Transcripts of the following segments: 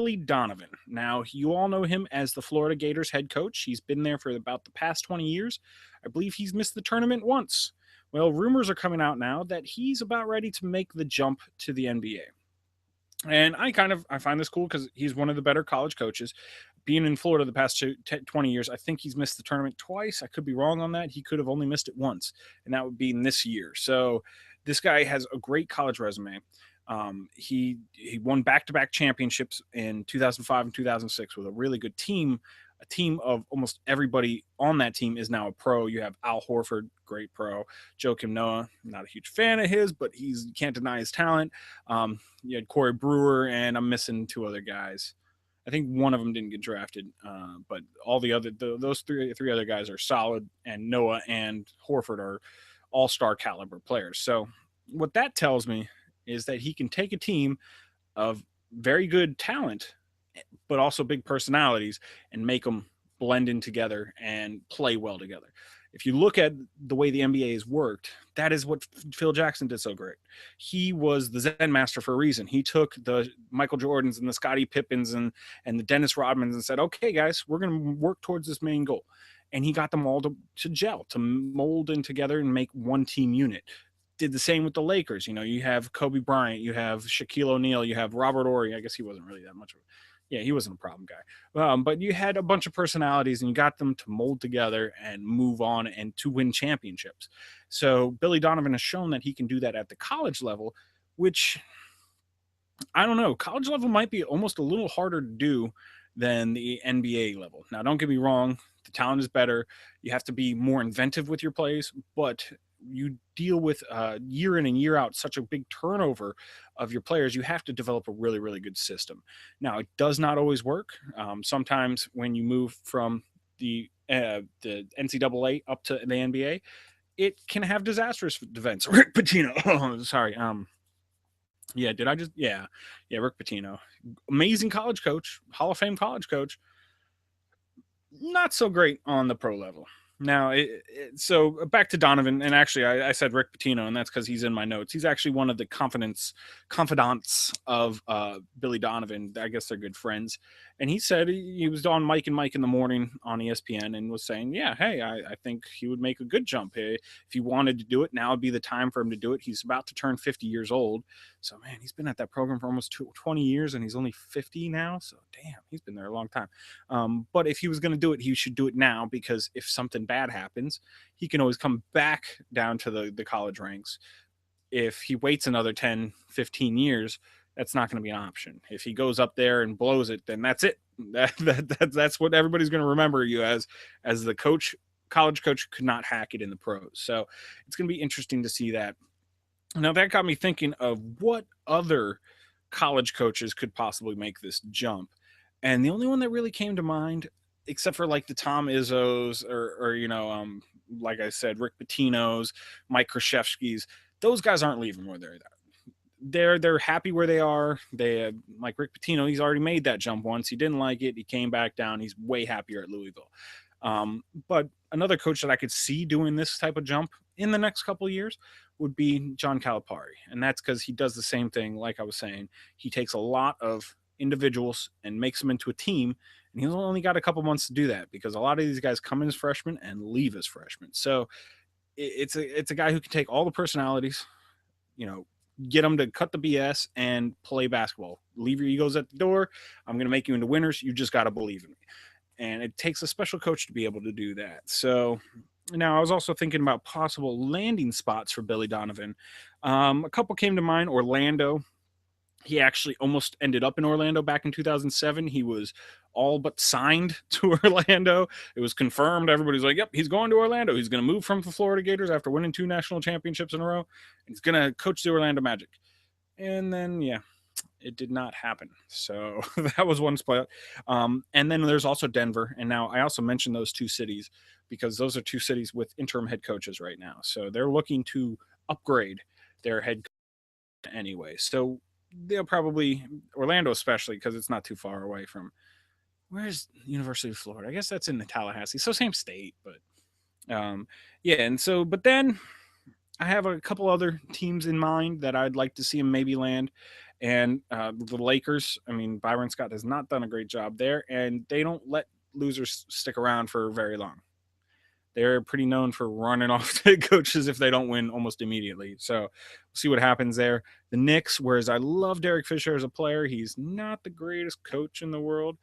Billy Donovan. Now, you all know him as the Florida Gators head coach. He's been there for about the past 20 years. I believe he's missed the tournament once. Well, rumors are coming out now that he's about ready to make the jump to the NBA. And I find this cool because he's one of the better college coaches. Being in Florida the past 20 years, I think he's missed the tournament twice. I could be wrong on that. He could have only missed it once, and that would be in this year. So this guy has a great college resume. He won back-to-back championships in 2005 and 2006 with a really good team. A team of almost everybody on that team is now a pro. You have Al Horford, great pro. Joakim Noah, not a huge fan of his, but you can't deny his talent. You had Corey Brewer, and I'm missing two other guys. I think one of them didn't get drafted, but all those three other guys are solid, and Noah and Horford are all-star caliber players. So what that tells me is that he can take a team of very good talent, but also big personalities, and make them blend in together and play well together. If you look at the way the NBA has worked, that is what Phil Jackson did so great. He was the Zen master for a reason. He took the Michael Jordans and the Scottie Pippins and the Dennis Rodmans and said, okay, guys, we're going to work towards this main goal. And he got them all to gel, to mold in together and make one team unit. Did the same with the Lakers. You know, you have Kobe Bryant, you have Shaquille O'Neal, you have Robert Horry. I guess he wasn't really that much of a he wasn't a problem guy. But you had a bunch of personalities and you got them to mold together and move on and to win championships. So Billy Donovan has shown that he can do that at the college level, which I don't know. College level might be almost a little harder to do than the NBA level. Now, don't get me wrong. The talent is better. You have to be more inventive with your plays, but you deal with year in and year out such a big turnover of your players. You have to develop a really, really good system. Now, it does not always work. Sometimes when you move from the NCAA up to the NBA, it can have disastrous events. Rick Pitino, sorry. Yeah, did I just? Yeah, Rick Pitino, amazing college coach, Hall of Fame college coach. Not so great on the pro level. Now, so back to Donovan, and actually, I said Rick Pitino, and that's because he's in my notes. He's actually one of the confidants of Billy Donovan. I guess they're good friends. And he said he was on Mike and Mike in the morning on ESPN and was saying, yeah, hey, I think he would make a good jump. Hey, if he wanted to do it, now would be the time for him to do it. He's about to turn 50 years old. So, man, he's been at that program for almost 20 years, and he's only 50 now. So, damn, he's been there a long time. But if he was going to do it, he should do it now, because if something bad happens, he can always come back down to the college ranks. If he waits another 10, 15 years, that's not going to be an option. If he goes up there and blows it, then that's it. That's what everybody's going to remember you as the coach, college coach who could not hack it in the pros. So it's going to be interesting to see that. Now, that got me thinking of what other college coaches could possibly make this jump. And the only one that really came to mind, except for like the Tom Izzo's or like I said, Rick Pitino's, Mike Krzyzewski's, those guys aren't leaving where they're at. They're happy where they are. They like Rick Pitino, he's already made that jump once. He didn't like it. He came back down. He's way happier at Louisville. But another coach that I could see doing this type of jump in the next couple of years would be John Calipari. And that's because he does the same thing. Like I was saying, he takes a lot of individuals and makes them into a team. And he's only got a couple months to do that, because a lot of these guys come in as freshmen and leave as freshmen. So it's a guy who can take all the personalities, get them to cut the BS and play basketball. Leave your egos at the door. I'm going to make you into winners. You just got to believe in me. And it takes a special coach to be able to do that. So now I was also thinking about possible landing spots for Billy Donovan. A couple came to mind. Orlando. He actually almost ended up in Orlando back in 2007. He was all but signed to Orlando. It was confirmed. Everybody's like, yep, he's going to Orlando. He's going to move from the Florida Gators after winning 2 national championships in a row. He's going to coach the Orlando Magic. And then, it did not happen. So that was one spot. And then there's also Denver. And now I also mentioned those 2 cities because those are 2 cities with interim head coaches right now. So they're looking to upgrade their head coach anyway. So they'll probably, Orlando especially, because it's not too far away from, where's University of Florida? I guess that's in the Tallahassee. So same state, but but then I have a couple other teams in mind that I'd like to see him maybe land. And the Lakers, I mean, Byron Scott has not done a great job there, and they don't let losers stick around for very long. They're pretty known for running off the coaches if they don't win almost immediately. So we'll see what happens there. The Knicks, whereas I love Derek Fisher as a player, he's not the greatest coach in the world.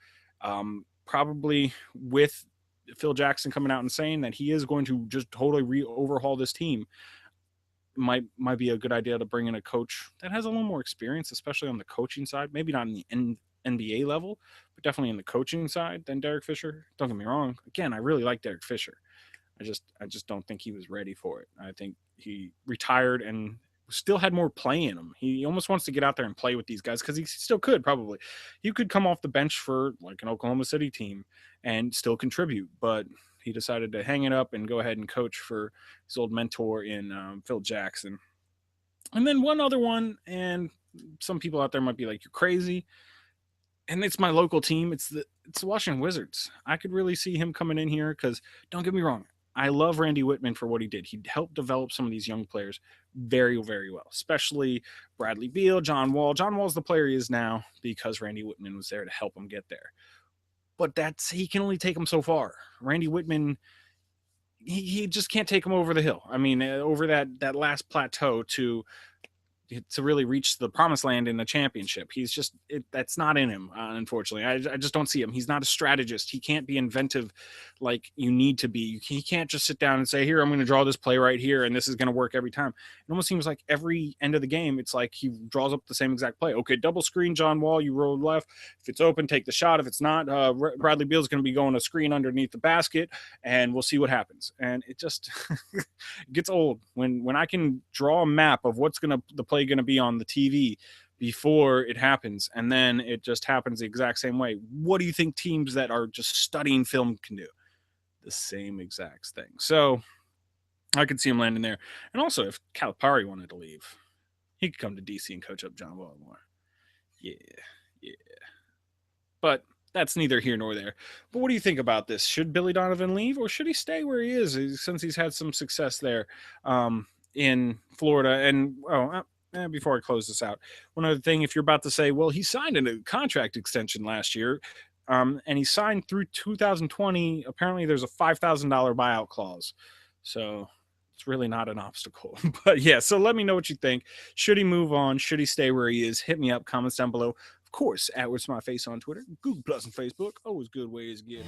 Probably with Phil Jackson coming out and saying that he is going to just totally overhaul this team, might be a good idea to bring in a coach that has a little more experience, especially on the coaching side. Maybe not in the NBA level, but definitely in the coaching side than Derek Fisher. Don't get me wrong. Again, I really like Derek Fisher. I just don't think he was ready for it. I think he retired and still had more play in him. He almost wants to get out there and play with these guys because he still could probably. He could come off the bench for like an Oklahoma City team and still contribute, but he decided to hang it up and go ahead and coach for his old mentor in Phil Jackson. And then one other one, and some people out there might be like, "You're crazy." And it's my local team. It's the Washington Wizards. I could really see him coming in here because don't get me wrong, I love Randy Whitman for what he did. He helped develop some of these young players very, very well, especially Bradley Beal, John Wall. John Wall's the player he is now because Randy Whitman was there to help him get there. But he can only take him so far. Randy Whitman, he just can't take him over the hill. I mean, over that last plateau to really reach the promised land in the championship. He's just that's not in him, unfortunately. I just don't see him. He's not a strategist. He can't be inventive like you need to be. He can't just sit down and say, here, I'm going to draw this play right here, and this is going to work every time. It almost seems like every end of the game, it's like he draws up the same exact play. Okay, double screen, John Wall, you roll left. If it's open, take the shot. If it's not, Bradley Beal's going to be going a screen underneath the basket, and we'll see what happens. And it just it gets old when I can draw a map of what's the play going to be on the TV before it happens, and then it just happens the exact same way. What do you think teams that are just studying film can do? The same exact thing. So I could see him landing there. And also, if Calipari wanted to leave, he could come to DC and coach up John Wall more. Yeah. But that's neither here nor there. But what do you think about this? Should Billy Donovan leave, or should he stay where he is since he's had some success there in Florida? And before I close this out, one other thing, if you're about to say, well, he signed a contract extension last year, and he signed through 2020. Apparently, there's a $5,000 buyout clause. So it's really not an obstacle. But yeah, so let me know what you think. Should he move on? Should he stay where he is? Hit me up, comments down below. Of course, @Where'sMyFace on Twitter, Google Plus and Facebook. Always good ways to get